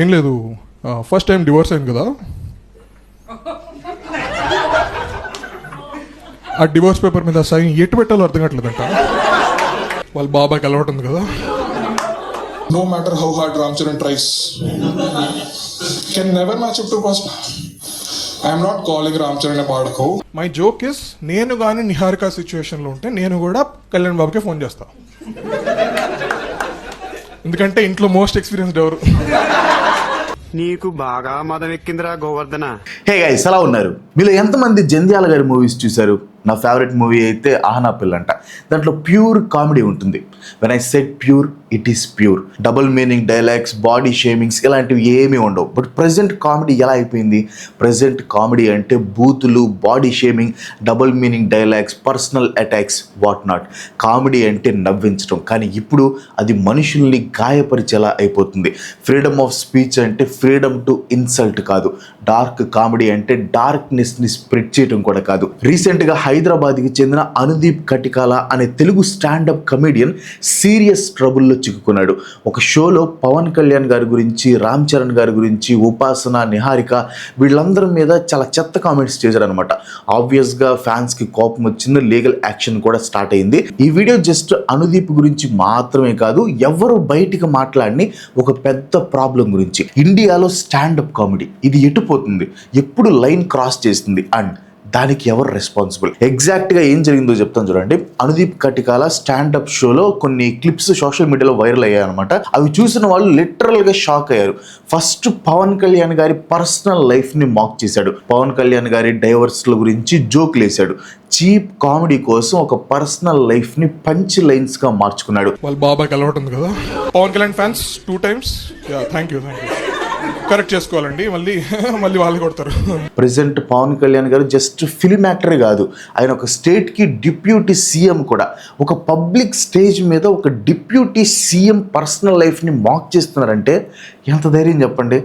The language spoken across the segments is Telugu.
ఏం లేదు, ఫస్ట్ టైం డివోర్స్ అయింది కదా, ఆ డివోర్స్ పేపర్ మీద సైన్ ఎటు పెట్టాలో అర్థం కావట్లేదంట. వాళ్ళ బాబాకి అలవాటు ఉంది కదా. No matter how hard Ram Charan tries, can never match up to past. I am not calling Ram Charan a padko. My joke is, నేను కానీ నిహారిక సిచ్యువేషన్లో ఉంటే నేను కూడా కళ్యాణ్ బాబుకే ఫోన్ చేస్తా. ఎందుకంటే ఇంట్లో మోస్ట్ ఎక్స్పీరియన్స్డ్ ఎవరు. నీకు బాగా మదం ఎక్కిందిరా గోవర్ధన. హే గైస్, ఎలా ఉన్నారు? మీలో ఎంతమంది జంధ్యాల గారి మూవీస్ చూశారు? నా ఫేవరెట్ మూవీ అయితే ఆహనా పిల్లంట. దాంట్లో ప్యూర్ కామెడీ ఉంటుంది. When I set pure, it is pure. Double meaning dialogues, body shamings ఇలాంటివి ఏమీ ఉండవు. బట్ ప్రజెంట్ కామెడీ ఎలా అయిపోయింది? ప్రజెంట్ కామెడీ అంటే బూతులు, body shaming, double meaning dialogues, personal attacks, what not. Comedy అంటే నవ్వించడం, కానీ ఇప్పుడు అది మనుషుల్ని గాయపరిచేలా అయిపోతుంది. ఫ్రీడమ్ ఆఫ్ స్పీచ్ అంటే ఫ్రీడమ్ టు ఇన్సల్ట్ కాదు. డార్క్ కామెడీ అంటే డార్క్నెస్ని స్ప్రెడ్ చేయడం కూడా కాదు. రీసెంట్గా హైదరాబాద్కి చెందిన అనుదీప్ కటికాల అనే తెలుగు స్టాండప్ కమెడియన్ సీరియస్ ట్రబుల్లో చిక్కుకున్నాడు. ఒక షోలో పవన్ కళ్యాణ్ గారి గురించి, రామ్ చరణ్ గారి గురించి, ఉపాసన, నిహారిక వీళ్ళందరి మీద చాలా చెత్త కామెంట్స్ చేశారు అనమాట. ఆబ్వియస్గా ఫ్యాన్స్కి కోపం వచ్చింది, లీగల్ యాక్షన్ కూడా స్టార్ట్ అయింది. ఈ వీడియో జస్ట్ అనుదీప్ గురించి మాత్రమే కాదు, ఎవరు బయటికి మాట్లాడిని ఒక పెద్ద ప్రాబ్లం గురించి. ఇండియాలో స్టాండప్ కామెడీ ఇది ఎటుపోతుంది, ఎప్పుడు లైన్ క్రాస్ చేస్తుంది, అండ్ దానికి ఎవరు రెస్పాన్సిబుల్? ఎగ్జాక్ట్గా ఏం జరిగిందో చెప్తాను చూడండి. అనుదీప్ కటికాల స్టాండప్ షోలో కొన్ని క్లిప్స్ సోషల్ మీడియాలో వైరల్ అయ్యాయి అనమాట. అవి చూసిన వాళ్ళు లిటరల్గా షాక్ అయ్యారు. ఫస్ట్ పవన్ కళ్యాణ్ గారి పర్సనల్ లైఫ్ని మాక్ చేశాడు. పవన్ కళ్యాణ్ గారి డైవర్స్ల గురించి జోక్లు వేశాడు. చీప్ కామెడీ కోసం ఒక పర్సనల్ లైఫ్ని పంచ్ లైన్స్గా మార్చుకున్నాడు. వాళ్ళ బాబాకి అలవాటు ఉంది కదా. Pawan Kalyan fans 2 times. Thank you. Correct చేసుకోవాలండి, మళ్ళీ వాళ్ళు కొడతారు. ప్రెసెంట్ పవన్ కళ్యాణ్ గారు జస్ట్ ఫిల్మ్ యాక్టరే కాదు, ఆయన ఒక స్టేట్కి డిప్యూటీ సీఎం కూడా. ఒక పబ్లిక్ స్టేజ్ మీద ఒక డిప్యూటీ సీఎం పర్సనల్ లైఫ్ని మాక్ చేస్తున్నారంటే ఎంత ధైర్యం చెప్పండి.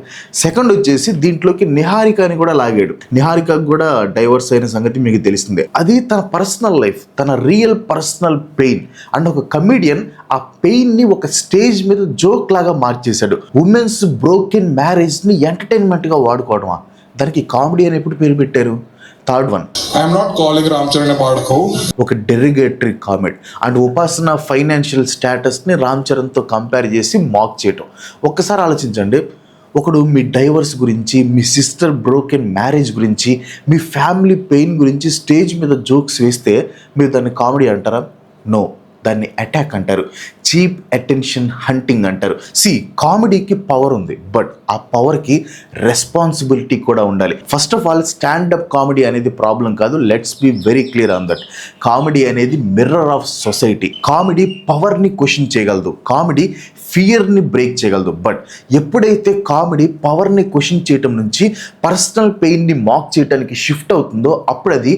సెకండ్ వచ్చేసి దీంట్లోకి నిహారికని కూడా లాగాడు. నిహారికకు కూడా డైవర్స్ అయిన సంగతి మీకు తెలిసిందే. అది తన పర్సనల్ లైఫ్, తన రియల్ పర్సనల్ పెయిన్. అండ్ ఒక కమెడియన్ ఆ పెయిన్ని ఒక స్టేజ్ మీద జోక్ లాగా మార్చేశాడు. ఉమెన్స్ బ్రోకెన్ మ్యారేజ్ని ఎంటర్టైన్మెంట్గా వాడుకోవడమా? దానికి కామెడీ అని ఎప్పుడు పేరు పెట్టారు? Third one, I am not calling Ram Charan a padko. ఒక derogatory comment. And Upasana financial స్టేటస్ని రామ్ చరణ్తో కంపేర్ చేసి మాక్ చేయటం. ఒక్కసారి ఆలోచించండి, ఒకడు మీ డైవర్స్ గురించి, మీ సిస్టర్ బ్రోకెన్ మ్యారేజ్ గురించి, మీ ఫ్యామిలీ పెయిన్ గురించి స్టేజ్ మీద జోక్స్ వేస్తే మీరు దాన్ని కామెడీ అంటారా? నో, దాన్ని అటాక్ అంటారు. చీప్ అటెన్షన్ హంటింగ్ అంటారు. కామెడీకి పవర్ ఉంది, బట్ ఆ పవర్కి రెస్పాన్సిబిలిటీ కూడా ఉండాలి. First of all, stand up comedy అనేది ప్రాబ్లం కాదు. Let's be very clear on that. Comedy అనేది మిర్రర్ ఆఫ్ సొసైటీ. కామెడీ పవర్ని క్వశ్చన్ చేయగలదు, కామెడీ ఫియర్ని బ్రేక్ చేయగలదు. బట్ ఎప్పుడైతే కామెడీ పవర్ని క్వశ్చన్ చేయటం నుంచి పర్సనల్ పెయిన్ని మాక్ చేయడానికి షిఫ్ట్ అవుతుందో అప్పుడు అది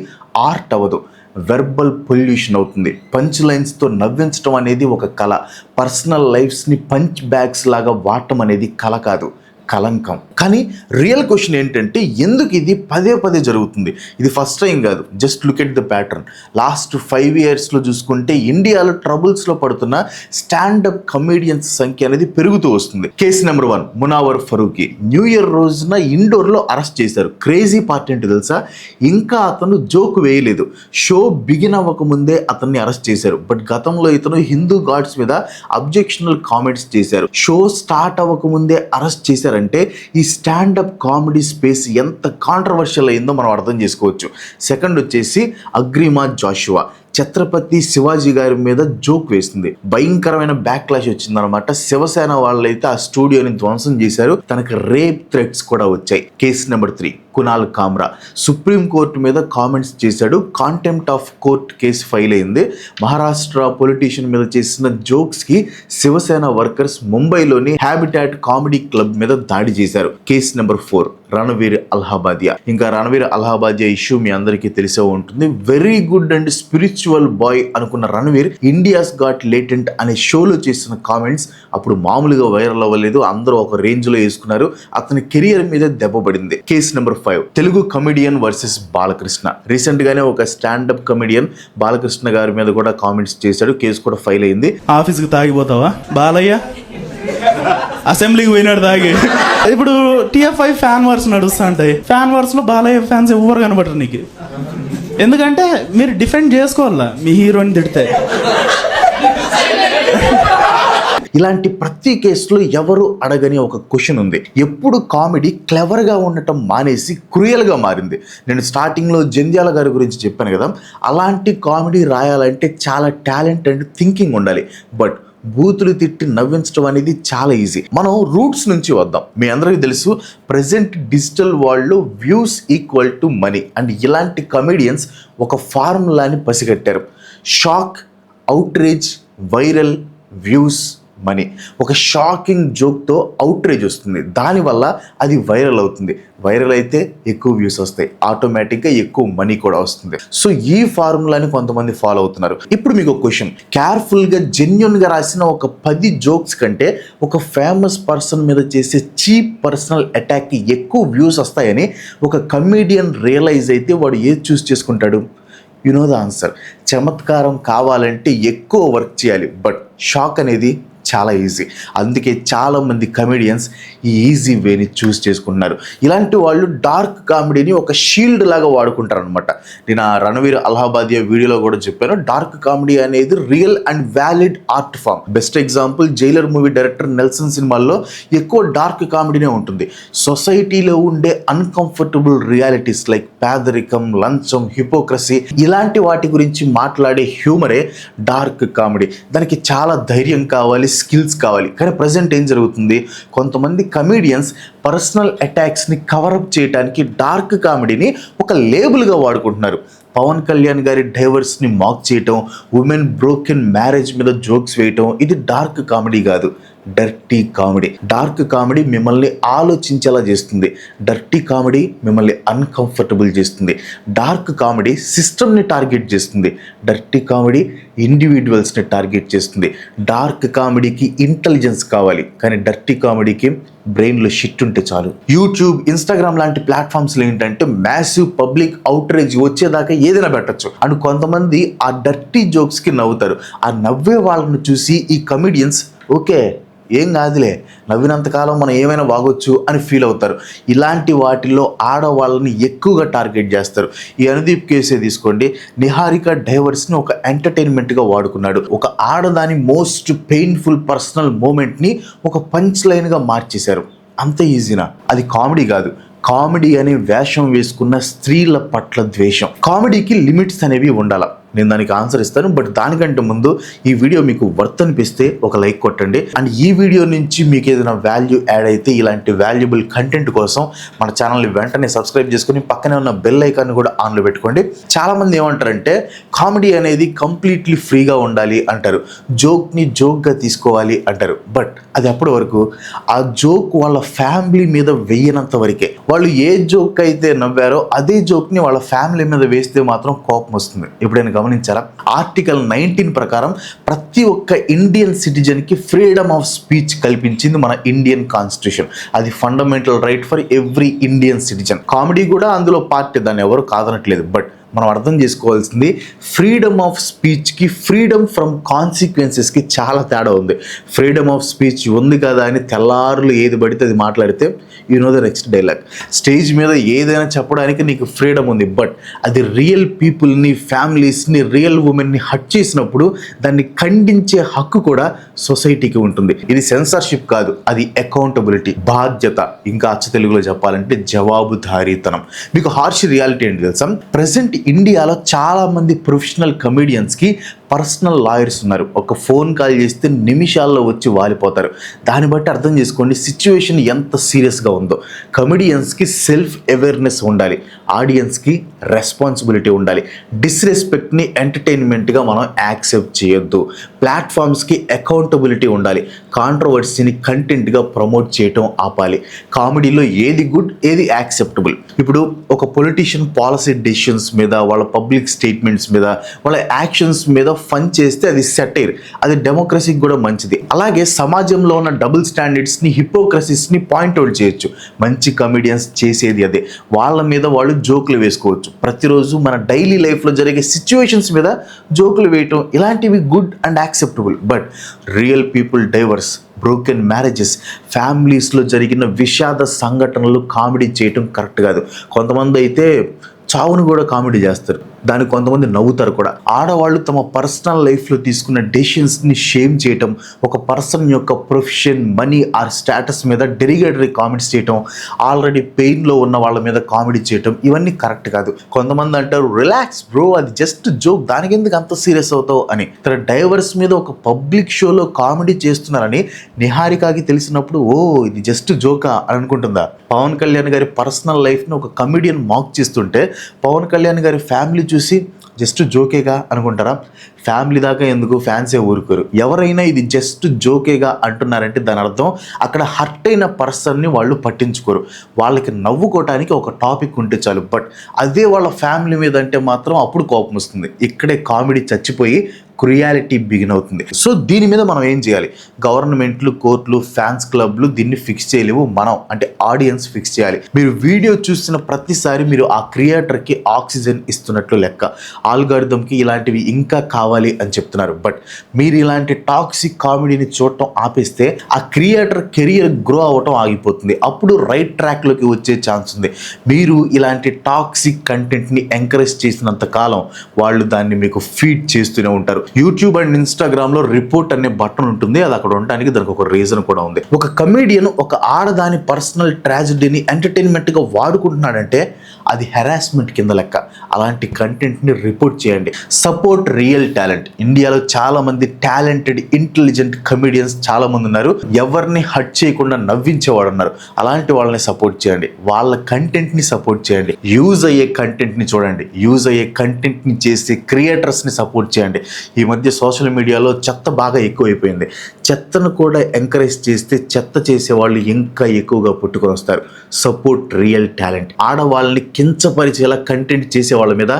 ఆర్ట్ అవ్వదు, వెర్బల్ పొల్యూషన్ అవుతుంది. పంచ్ లైన్స్తో నవ్వించడం అనేది ఒక కళ. పర్సనల్ లైఫ్స్ని పంచ్ బ్యాగ్స్ లాగా వాడటం అనేది కళ కాదు, కలంకం. కానీ రియల్ క్వశ్చన్ ఏంటంటే, ఎందుకు ఇది పదే పదే జరుగుతుంది? ఇది ఫస్ట్ టైం కాదు. Just look at the pattern. Last 5 yearsలో చూసుకుంటే ఇండియాలో ట్రబుల్స్లో పడుతున్న స్టాండప్ కమేడియన్స్ సంఖ్య అనేది పెరుగుతూ వస్తుంది. Case number 1, Munawar Farooqi. New year రోజున ఇండోర్లో అరెస్ట్ చేశారు. క్రేజీ పార్ట్ ఏంటో తెలుసా? ఇంకా అతను జోక్ వేయలేదు. షో బిగిన్ అవ్వకముందే అతన్ని అరెస్ట్ చేశారు. బట్ గతంలో ఇతను హిందూ గాడ్స్ మీద అబ్జెక్షనల్ కామెంట్స్ చేశారు. షో స్టార్ట్ అవ్వకముందే అరెస్ట్ చేశారు అంటే ఈ స్టాండప్ కామెడీ స్పేస్ ఎంత కాంట్రవర్షియల్ అయిందో మనం అర్థం చేసుకోవచ్చు. సెకండ్ వచ్చేసి అగ్రిమా జాషువా. ఛత్రపతి శివాజీ గారి మీద జోక్ వేసింది. భయంకరమైన బ్యాక్ క్లాష్ వచ్చిందనమాట. శివసేన వాళ్ళైతే ఆ స్టూడియోని ధ్వంసం చేశారు. తనకు రేప్ థ్రెట్స్ కూడా వచ్చాయి. Case number 3, Kunal Kamra. Supreme court మీద కామెంట్స్ చేశాడు. Contempt of court case file అయింది. మహారాష్ట్ర పొలిటీషియన్ మీద చేసిన జోక్స్కి శివసేన వర్కర్స్ ముంబైలోని హ్యాబిటాట్ కామెడీ క్లబ్ మీద దాడి చేశారు. Case number 4, Ranveer Allahbadia. ఇంకా రణవీర్ అల్హాబాదియా ఇష్యూ మీ అందరికీ తెలిసే ఉంటుంది. Very good and spiritual boy అనుకున్న రణవీర్ ఇండియాస్ గాట్ లేటెంట్ అనే షోలో చేసిన కామెంట్స్ అప్పుడు మామూలుగా వైరల్ అవ్వలేదు. అందరూ ఒక రేంజ్లో వేసుకున్నారు. అతని కెరియర్ మీద దెబ్బపడింది. Case number 5, Telugu comedian versus Balakrishna. రీసెంట్గానే ఒక స్టాండప్ కమెడియన్ బాలకృష్ణ గారి మీద కూడా కామెంట్స్ చేశాడు. కేసు కూడా ఫైల్ అయింది. ఆఫీస్కి తాగిపోతావా బాలయ్య? అసెంబ్లీకి పోయినాడు దాగి. ఇప్పుడు TF5 ఫ్యాన్ వర్స్ నడుస్తూ ఉంటాయి. ఫ్యాన్ వర్స్లో బాలయ్య ఫ్యాన్స్ ఎవరు కనబడరు నీకు. ఎందుకంటే మీరు డిఫెండ్ చేసుకోవాలా మీ హీరోని తిడితే. ఇలాంటి ప్రతి కేసులో ఎవరు అడగని ఒక క్వశ్చన్ ఉంది. ఎప్పుడు కామెడీ క్లెవర్గా ఉండటం మానేసి క్రూయల్గా మారింది. నేను స్టార్టింగ్లో జంధ్యాల గారి గురించి చెప్పాను కదా, అలాంటి కామెడీ రాయాలంటే చాలా టాలెంట్ అండ్ థింకింగ్ ఉండాలి. బట్ బూతులు తిట్టి నవ్వించడం అనేది చాలా ఈజీ. మనం రూట్స్ నుంచి వద్దాం. మీ అందరికీ తెలుసు ప్రజెంట్ డిజిటల్ వరల్డ్లో views equal to money. And ఇలాంటి కమెడియన్స్ ఒక ఫార్ములాని పసిగట్టారు. Shock, outrage, viral, views, money. ఒక షాకింగ్ జోక్తో అవుట్రేజ్ వస్తుంది, దానివల్ల అది వైరల్ అవుతుంది. వైరల్ అయితే ఎక్కువ వ్యూస్ వస్తాయి, ఆటోమేటిక్గా ఎక్కువ మనీ కూడా వస్తుంది. సో ఈ ఫార్ములాని కొంతమంది ఫాలో అవుతున్నారు. ఇప్పుడు మీకు ఒక క్వశ్చన్, కేర్ఫుల్గా జెన్యున్గా రాసిన ఒక 10 జోక్స్ కంటే ఒక ఫేమస్ పర్సన్ మీద చేసే చీప్ పర్సనల్ అటాక్కి ఎక్కువ వ్యూస్ వస్తాయని ఒక కమీడియన్ రియలైజ్ అయితే వాడు ఏది చూస్ చేసుకుంటాడు? You know the answer. చమత్కారం కావాలంటే ఎక్కువ వర్క్ చేయాలి, బట్ షాక్ అనేది చాలా ఈజీ. అందుకే చాలామంది కమెడియన్స్ ఈ ఈజీ వేని చూస్ చేసుకుంటున్నారు. ఇలాంటి వాళ్ళు డార్క్ కామెడీని ఒక షీల్డ్ లాగా వాడుకుంటారు అనమాట. నేను ఆ రణవీర్ అలహాబాదియా వీడియోలో కూడా చెప్పాను, డార్క్ కామెడీ అనేది real and valid art form. Best example Jailer movie director Nelson సినిమాల్లో ఎక్కువ డార్క్ కామెడీనే ఉంటుంది. సొసైటీలో ఉండే అన్కంఫర్టబుల్ రియాలిటీస్ లైక్ పేదరికం, లంచం, హిపోక్రసీ, ఇలాంటి వాటి గురించి మాట్లాడే హ్యూమరే డార్క్ కామెడీ. దానికి చాలా ధైర్యం కావాలి, స్కిల్స్ కావాలి. కానీ ప్రజెంట్ ఏం జరుగుతుంది, కొంతమంది కమీడియన్స్ పర్సనల్ అటాక్స్ని కవరప్ చేయడానికి డార్క్ కామెడీని ఒక లేబుల్గా వాడుకుంటున్నారు. పవన్ కళ్యాణ్ గారి డైవర్స్ని మాక్ చేయటం, ఉమెన్ బ్రోకెన్ మ్యారేజ్ మీద జోక్స్ వేయటం, ఇది డార్క్ కామెడీ కాదు, డర్టీ కామెడీ. డార్క్ కామెడీ మిమ్మల్ని ఆలోచించేలా చేస్తుంది, డర్టీ కామెడీ మిమ్మల్ని అన్కంఫర్టబుల్ చేస్తుంది. డార్క్ కామెడీ సిస్టమ్ని టార్గెట్ చేస్తుంది, డర్టీ కామెడీ ఇండివిజువల్స్ని టార్గెట్ చేస్తుంది. డార్క్ కామెడీకి ఇంటెలిజెన్స్ కావాలి, కానీ డర్టీ కామెడీకి బ్రెయిన్లో షిట్ ఉంటే చాలు. యూట్యూబ్, ఇన్స్టాగ్రామ్ లాంటి ప్లాట్ఫామ్స్లో ఏంటంటే మ్యాసివ్ పబ్లిక్ అవుట్రేజ్ వచ్చేదాకా ఏదైనా పెట్టచ్చు. అండ్ కొంతమంది ఆ డర్టీ జోక్స్కి నవ్వుతారు. ఆ నవ్వే వాళ్ళని చూసి ఈ కమెడియన్స్ ఓకే ఏం కాదులే, నవ్వినంతకాలం మనం ఏమైనా వాగొచ్చు అని ఫీల్ అవుతారు. ఇలాంటి వాటిల్లో ఆడవాళ్ళని ఎక్కువగా టార్గెట్ చేస్తారు. ఈ అనుదీప్ కేసే తీసుకోండి, నిహారిక డైవర్స్ని ఒక ఎంటర్టైన్మెంట్గా వాడుకున్నాడు. ఒక ఆడదాని మోస్ట్ పెయిన్ఫుల్ పర్సనల్ మూమెంట్ని ఒక పంచ్ లైన్గా మార్చేశారు. అంత ఈజీనా? అది కామెడీ కాదు. కామెడీ అనే వేషం వేసుకున్న స్త్రీల పట్ల ద్వేషం. కామెడీకి లిమిట్స్ అనేవి ఉండాలి. నేను దానికి ఆన్సర్ ఇస్తాను, బట్ దానికంటే ముందు ఈ వీడియో మీకు వర్త్ అనిపిస్తే ఒక లైక్ కొట్టండి. అండ్ ఈ వీడియో నుంచి మీకు ఏదైనా వాల్యూ యాడ్ అయితే ఇలాంటి వాల్యుబుల్ కంటెంట్ కోసం మన ఛానల్ని వెంటనే సబ్స్క్రైబ్ చేసుకుని పక్కనే ఉన్న బెల్ ఐకాన్ని కూడా ఆన్లో పెట్టుకోండి. చాలామంది ఏమంటారంటే కామెడీ అనేది కంప్లీట్లీ ఫ్రీగా ఉండాలి అంటారు, జోక్ని జోక్గా తీసుకోవాలి అంటారు. బట్ అది అప్పటి వరకు ఆ జోక్ వాళ్ళ ఫ్యామిలీ మీద వేయనంత వరకే. వాళ్ళు ఏ జోక్ అయితే నవ్వారో అదే జోక్ని వాళ్ళ ఫ్యామిలీ మీద వేస్తే మాత్రం కోపం వస్తుంది. ఎప్పుడైనా గమనించారా? ఆర్టికల్ 19 ప్రకారం ప్రతి ఒక్క ఇండియన్ సిటిజన్కి ఫ్రీడమ్ ఆఫ్ స్పీచ్ కల్పించింది మన ఇండియన్ కాన్స్టిట్యూషన్. అది fundamental right for every Indian citizen. Comedy కూడా అందులో పార్ట్, దాన్ని ఎవరు కాదనట్లేదు. బట్ మనం అర్థం చేసుకోవాల్సింది ఫ్రీడమ్ ఆఫ్ స్పీచ్కి ఫ్రీడమ్ ఫ్రమ్ కాన్సిక్వెన్సెస్కి చాలా తేడా ఉంది. ఫ్రీడమ్ ఆఫ్ స్పీచ్ ఉంది కదా అని తెల్లారులు ఏది పడితే అది మాట్లాడితే you know the next dialogue. Stage మీద ఏదైనా చెప్పడానికి నీకు ఫ్రీడమ్ ఉంది, బట్ అది రియల్ పీపుల్ని, ఫ్యామిలీస్ని, రియల్ ఉమెన్ని హట్ చేసినప్పుడు దాన్ని ఖండించే హక్కు కూడా సొసైటీకి ఉంటుంది. ఇది సెన్సార్షిప్ కాదు, అది అకౌంటబిలిటీ, బాధ్యత. ఇంకా అచ్చ తెలుగులో చెప్పాలంటే జవాబుదారీతనం. మీకు హార్ష్ రియాలిటీ ఏంటి తెలుసా? ప్రెసెంట్ ఇండియాలో చాలామంది ప్రొఫెషనల్ కమీడియన్స్కి పర్సనల్ లాయర్స్ ఉన్నారు. ఒక ఫోన్ కాల్ చేస్తే నిమిషాల్లో వచ్చి వాలిపోతారు. దాన్ని బట్టి అర్థం చేసుకోండి సిచ్యువేషన్ ఎంత సీరియస్గా ఉందో. కమెడియన్స్కి సెల్ఫ్ అవేర్నెస్ ఉండాలి, ఆడియన్స్కి రెస్పాన్సిబిలిటీ ఉండాలి. డిస్రెస్పెక్ట్ని ఎంటర్టైన్మెంట్గా మనం యాక్సెప్ట్ చేయొద్దు. ప్లాట్ఫామ్స్కి అకౌంటబిలిటీ ఉండాలి. కాంట్రవర్సీని కంటెంట్గా ప్రమోట్ చేయటం ఆపాలి. కామెడీలో ఏది గుడ్, ఏది యాక్సెప్టబుల్. ఇప్పుడు ఒక పొలిటీషియన్ పాలసీ డెసిషన్స్ మీద, వాళ్ళ పబ్లిక్ స్టేట్మెంట్స్ మీద, వాళ్ళ యాక్షన్స్ మీద ఫన్ చేస్తే అది సెటైర్, అది డెమోక్రసీకి కూడా మంచిది. అలాగే సమాజంలో ఉన్న డబుల్ స్టాండర్డ్స్ని, హిపోక్రసీస్ని పాయింట్అవుట్ చేయొచ్చు. మంచి కమెడియన్స్ చేసేది అదే. వాళ్ళ మీద వాళ్ళు జోకులు వేసుకోవచ్చు. ప్రతిరోజు మన డైలీ లైఫ్లో జరిగే సిచ్యువేషన్స్ మీద జోకులు వేయటం ఇలాంటివి good and acceptable. But real people divorce, broken marriages, ఫ్యామిలీస్లో జరిగిన విషాద సంఘటనలు కామెడీ చేయటం కరెక్ట్ కాదు. కొంతమంది అయితే చావును కూడా కామెడీ చేస్తారు, దానికి కొంతమంది నవ్వుతారు కూడా. ఆడవాళ్ళు తమ పర్సనల్ లైఫ్లో తీసుకున్న డెసిషన్స్ని షేమ్ చేయటం, ఒక పర్సన్ యొక్క ప్రొఫెషన్, మనీ ఆర్ స్టేటస్ మీద డెరిగేటరీ కామెంట్స్ చేయటం, ఆల్రెడీ పెయిన్లో ఉన్న వాళ్ళ మీద కామెడీ చేయటం, ఇవన్నీ కరెక్ట్ కాదు. కొంతమంది అంటారు రిలాక్స్ బ్రో, అది జస్ట్ జోక్, దానికి ఎందుకు అంత సీరియస్ అవుతావు అని. తన డైవర్స్ మీద ఒక పబ్లిక్ షోలో కామెడీ చేస్తున్నారని నిహారికకి తెలిసినప్పుడు ఓ ఇది జస్ట్ జోకా అని అనుకుంటుందా? పవన్ కళ్యాణ్ గారి పర్సనల్ లైఫ్ని ఒక కమెడియన్ మాక్ చేస్తుంటే పవన్ కళ్యాణ్ గారి ఫ్యామిలీ చూసి జస్ట్ జోకేగా అనుకుంటారా? ఫ్యామిలీ దాకా ఎందుకు, ఫ్యాన్సే ఊరుకోరు. ఎవరైనా ఇది జస్ట్ జోకేగా అంటున్నారంటే దాని అర్థం అక్కడ హర్ట్ అయిన పర్సన్ని వాళ్ళు పట్టించుకోరు. వాళ్ళకి నవ్వుకోవటానికి ఒక టాపిక్ ఉంటే చాలు. బట్ అదే వాళ్ళ ఫ్యామిలీ మీద అంటే మాత్రం అప్పుడు కోపం వస్తుంది. ఇక్కడే కామెడీ చచ్చిపోయి క్రుయాలిటీ బిగిన్ అవుతుంది. సో దీని మీద మనం ఏం చేయాలి? గవర్నమెంట్లు, కోర్టులు, ఫ్యాన్స్ క్లబ్లు దీన్ని ఫిక్స్ చేయలేవు, మనం అంటే ఆడియన్స్ ఫిక్స్ చేయాలి. మీరు వీడియో చూసిన ప్రతిసారి మీరు ఆ క్రియేటర్కి ఆక్సిజన్ ఇస్తున్నట్లు లెక్క. ఆల్గారిథంకి ఇలాంటివి ఇంకా కావాలి అని చెప్తున్నారు. బట్ మీరు ఇలాంటి టాక్సిక్ కామెడీని చూడటం ఆపేస్తే ఆ క్రియేటర్ కెరియర్ గ్రో అవ్వటం ఆగిపోతుంది. అప్పుడు రైట్ ట్రాక్లోకి వచ్చే ఛాన్స్ ఉంది. మీరు ఇలాంటి టాక్సిక్ కంటెంట్ని ఎంకరేజ్ చేసినంత కాలం వాళ్ళు దాన్ని మీకు ఫీడ్ చేస్తూనే ఉంటారు. యూట్యూబ్ అండ్ ఇన్స్టాగ్రామ్లో రిపోర్ట్ అనే బటన్ ఉంటుంది, అది అక్కడ ఉండడానికి దానికి ఒక రీజన్ కూడా ఉంది. ఒక కమెడియన్ ఒక ఆడదాని పర్సనల్ ట్రాజడీని ఎంటర్టైన్మెంట్గా వాడుకుంటున్నాడంటే అది హెరాస్మెంట్ కింద లెక్క. అలాంటి కంటెంట్ని రిపోర్ట్ చేయండి. Support real talent. ఇండియాలో చాలా మంది టాలెంటెడ్, ఇంటెలిజెంట్ కమెడియన్స్ చాలా మంది ఉన్నారు. ఎవరిని హర్ట్ చేయకుండా నవ్వించేవాడు ఉన్నారు. అలాంటి వాళ్ళని సపోర్ట్ చేయండి, వాళ్ళ కంటెంట్ని సపోర్ట్ చేయండి. యూజ్ అయ్యే కంటెంట్ని చూడండి, యూజ్ అయ్యే కంటెంట్ని చేసే క్రియేటర్స్ని సపోర్ట్ చేయండి. ఈ మధ్య సోషల్ మీడియాలో చెత్త బాగా ఎక్కువైపోయింది. చెత్తను కూడా ఎంకరేజ్ చేస్తే చెత్త చేసే వాళ్ళు ఇంకా ఎక్కువగా పుట్టుకొని వస్తారు. Support real talent. ఆడవాళ్ళని కించపరిచేలా కంటెంట్ చేసే వాళ్ళ మీద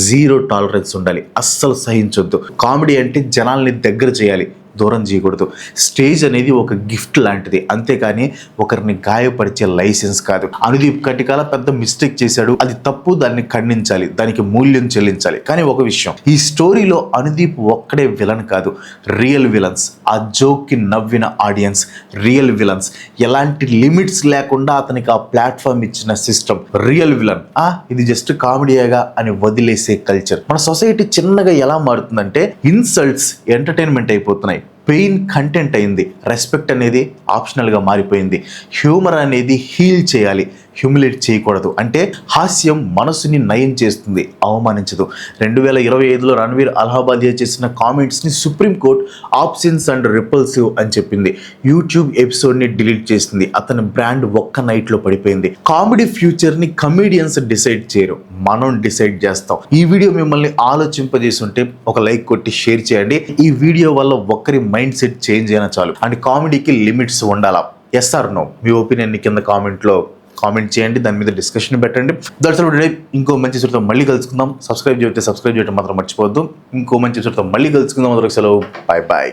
జీరో టాలరెన్స్ ఉండాలి, అస్సలు సహించొద్దు. కామెడీ అంటే జనాల్ని దగ్గర చేయాలి, దూరం చేయకూడదు. స్టేజ్ అనేది ఒక గిఫ్ట్ లాంటిది, అంతేకాని ఒకరిని గాయపరిచే లైసెన్స్ కాదు. అనుదీప్ కటికాల పెద్ద మిస్టేక్ చేశాడు, అది తప్పు, దాన్ని ఖండించాలి, దానికి మూల్యం చెల్లించాలి. కానీ ఒక విషయం, ఈ స్టోరీలో అనుదీప్ ఒక్కడే విలన్ కాదు, రియల్ విలన్స్. ఆ జోక్కి నవ్విన ఆడియన్స్ రియల్ విలన్స్. ఎలాంటి లిమిట్స్ లేకుండా అతనికి ఆ ప్లాట్ఫామ్ ఇచ్చిన సిస్టమ్ రియల్ విలన్. ఇది జస్ట్ కామెడీగా అని వదిలేసే కల్చర్. మన సొసైటీ చిన్నగా ఎలా మారుతుందంటే ఇన్సల్ట్స్ ఎంటర్టైన్మెంట్ అయిపోతున్నాయి, పెయిన్ కంటెంట్ అయింది, రెస్పెక్ట్ అనేది ఆప్షనల్గా మారిపోయింది. హ్యూమర్ అనేది హీల్ చేయాలి, హ్యూమిలేట్ చేయకూడదు. అంటే హాస్యం మనసుని నయం చేస్తుంది, అవమానించదు. 2025లో రణవీర్ అలహాబాదియా చేసిన కామెంట్స్ని సుప్రీంకోర్టు ఆప్షన్స్ అండ్ రిపల్సివ్ అని చెప్పింది. యూట్యూబ్ ఎపిసోడ్ని డిలీట్ చేసింది. అతని బ్రాండ్ ఒక్క నైట్లో పడిపోయింది. కామెడీ ఫ్యూచర్ని కమెడియన్స్ డిసైడ్ చేయరు, మనం డిసైడ్ చేస్తాం. ఈ వీడియో మిమ్మల్ని ఆలోచింపజేస్తుంటే ఒక లైక్ కొట్టి షేర్ చేయండి. ఈ వీడియో వల్ల ఒక్కరి మైండ్ సెట్ చేంజ్ అయినా చాలు. అండ్ కామెడీకి లిమిట్స్ ఉండాలా? Yes or no? మీ ఒపీనియన్ని కింద కామెంట్లో కామెంట్ చేయండి, దాని మీద డిస్కషన్ పెట్టండి. That's all. ఇంకో మంచి ఎపిసోడ్తో మళ్ళీ కలుసుకుందాం. సబ్స్క్రైబ్ చేయడం మాత్రం మర్చిపోవద్దు. ఇంకో మంచి ఎపిసోడ్తో మళ్ళీ కలుసుకుందాం. సెలవు, బాయ్ బాయ్.